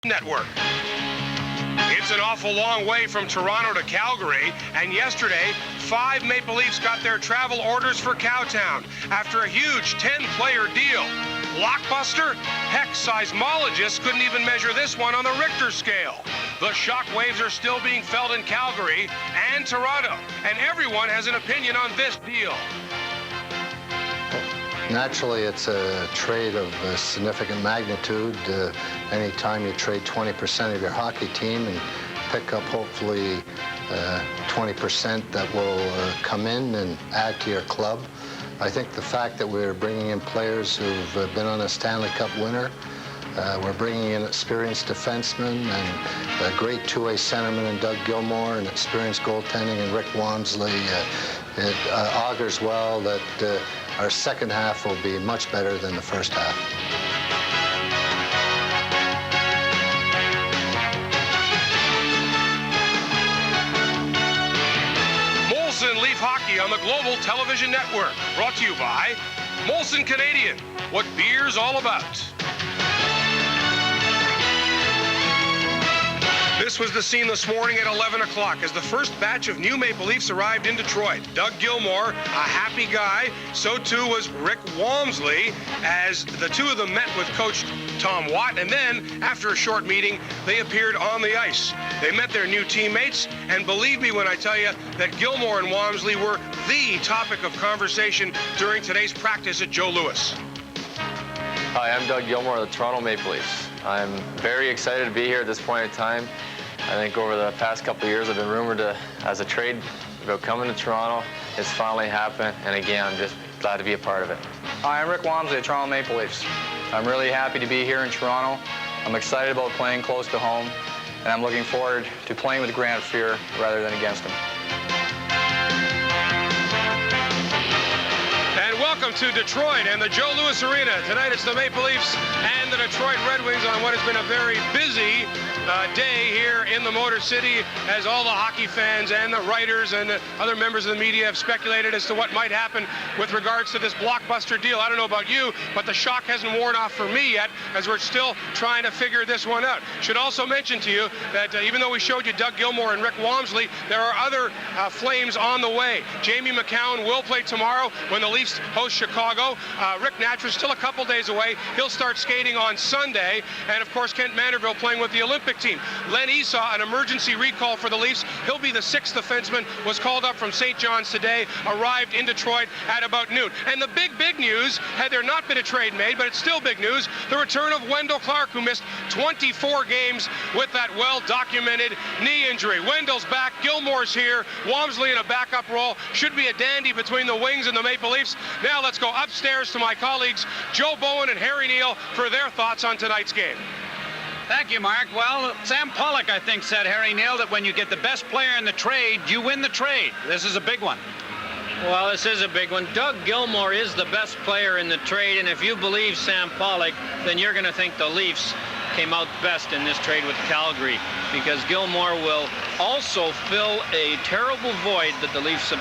Network. It's an awful long way from Toronto to Calgary, and yesterday, 5 Maple Leafs got their travel orders for Cowtown after a huge 10-player deal. Blockbuster? Heck, seismologists couldn't even measure this one on the Richter scale. The shock waves are still being felt in Calgary and Toronto, and everyone has an opinion on this deal. Naturally, it's a trade of significant magnitude. Anytime you trade 20% of your hockey team and pick up hopefully 20% that will come in and add to your club. I think the fact that we're bringing in players who've been on a Stanley Cup winner, we're bringing in experienced defensemen and a great two-way centerman in Doug Gilmour and experienced goaltending in Rick Walmsley. It augurs well that our second half will be much better than the first half. Molson Leaf Hockey on the Global Television Network. Brought to you by Molson Canadian. What beer's all about. This was the scene this morning at 11 o'clock as the first batch of new Maple Leafs arrived in Detroit. Doug Gilmour, a happy guy. So too was Rick Walmsley, as the two of them met with Coach Tom Watt. And then, after a short meeting, they appeared on the ice. They met their new teammates, and believe me when I tell you that Gilmour and Walmsley were the topic of conversation during today's practice at Joe Louis. Hi, I'm Doug Gilmour of the Toronto Maple Leafs. I'm very excited to be here at this point in time. I think over the past couple of years I've been rumored as a trade about coming to Toronto. It's finally happened, and again, I'm just glad to be a part of it. Hi, I'm Rick Walmsley of Toronto Maple Leafs. I'm really happy to be here in Toronto. I'm excited about playing close to home, and I'm looking forward to playing with Grant Fuhr rather than against him. Welcome to Detroit and the Joe Louis Arena. Tonight it's the Maple Leafs and the Detroit Red Wings on what has been a very busy day here in the Motor City, as all the hockey fans and the writers and the other members of the media have speculated as to what might happen with regards to this blockbuster deal. I don't know about you, but the shock hasn't worn off for me yet, as we're still trying to figure this one out. Should also mention to you that even though we showed you Doug Gilmour and Rick Walmsley, there are other Flames on the way. Jamie McCowan will play tomorrow when the Leafs host Chicago. Rick Natras still a couple days away. He'll start skating on Sunday. And of course, Kent Manderville playing with the Olympic team. Len Esau, an emergency recall for the Leafs. He'll be the 6th defenseman, was called up from St. John's today, arrived in Detroit at about noon. And the big news, had there not been a trade made, but it's still big news, the return of Wendell Clark, who missed 24 games with that well-documented knee injury. Wendell's back, Gilmour's here, Walmsley in a backup role. Should be a dandy between the Wings and the Maple Leafs. Now let's go upstairs to my colleagues Joe Bowen and Harry Neale for their thoughts on tonight's game. Thank you, Mark. Well, Sam Pollock, I think, said, Harry Neale, that when you get the best player in the trade, you win the trade. This is a big one. Well, this is a big one. Doug Gilmour is the best player in the trade, and if you believe Sam Pollock, then you're going to think the Leafs came out best in this trade with Calgary, because Gilmour will also fill a terrible void that the Leafs have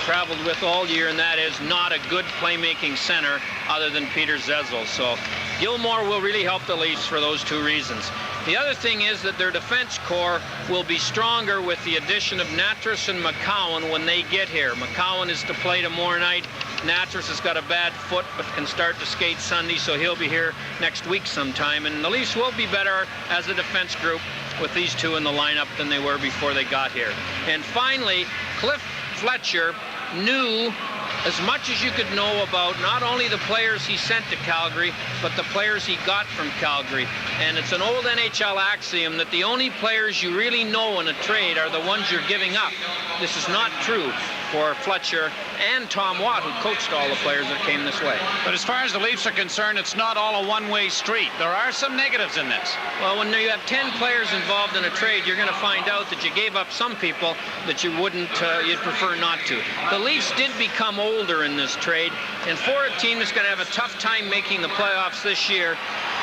traveled with all year, and that is not a good playmaking center other than Peter Zezel. So Gilmour will really help the Leafs for those two reasons. The other thing is that their defense core will be stronger with the addition of Natras and McCowan when they get here. McCowan is to play tomorrow night. Natras has got a bad foot but can start to skate Sunday, so he'll be here next week sometime. And the Leafs will be better as a defense group with these two in the lineup than they were before they got here. And finally, Cliff Fletcher knew as much as you could know about not only the players he sent to Calgary, but the players he got from Calgary. And it's an old NHL axiom that the only players you really know in a trade are the ones you're giving up. This is not true for Fletcher and Tom Watt, who coached all the players that came this way. But as far as the Leafs are concerned, it's not all a one-way street. There are some negatives in this. Well, when you have 10 players involved in a trade, you're going to find out that you gave up some people that you wouldn't, you'd prefer not to. The Leafs did become older in this trade, and for a team that's going to have a tough time making the playoffs this year,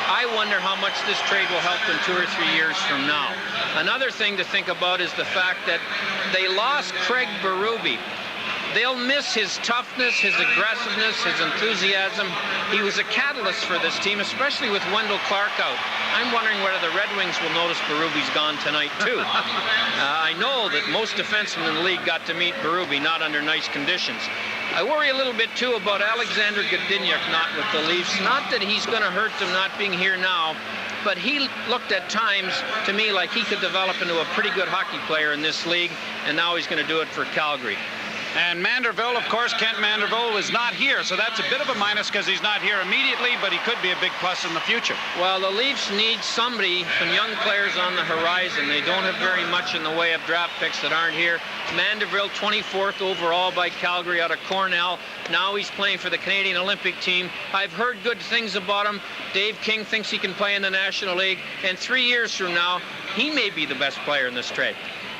I wonder how much this trade will help them 2 or 3 years from now. Another thing to think about is the fact that they lost Craig Berube. they'll miss his toughness, his aggressiveness, his enthusiasm. He was a catalyst for this team, especially with Wendell Clark out. I'm wondering whether the Red Wings will notice Berube's gone tonight, too. I know that most defensemen in the league got to meet Berube, not under nice conditions. I worry a little bit, too, about Alexander Godinyak not with the Leafs. Not that he's going to hurt them not being here now, but he looked at times to me like he could develop into a pretty good hockey player in this league, and now he's going to do it for Calgary. And Manderville, of course, Kent Manderville was not here, so that's a bit of a minus because he's not here immediately, but he could be a big plus in the future. Well, the Leafs need somebody, some young players on the horizon. They don't have very much in the way of draft picks that aren't here. Manderville, 24th overall by Calgary out of Cornell. Now he's playing for the Canadian Olympic team. I've heard good things about him. Dave King thinks he can play in the National League, and 3 years from now, he may be the best player in this trade.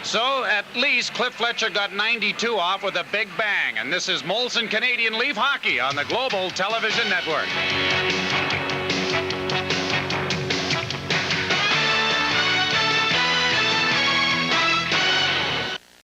So at least Cliff Fletcher got 92 off with a big bang. And this is Molson Canadian Leaf Hockey on the Global Television Network.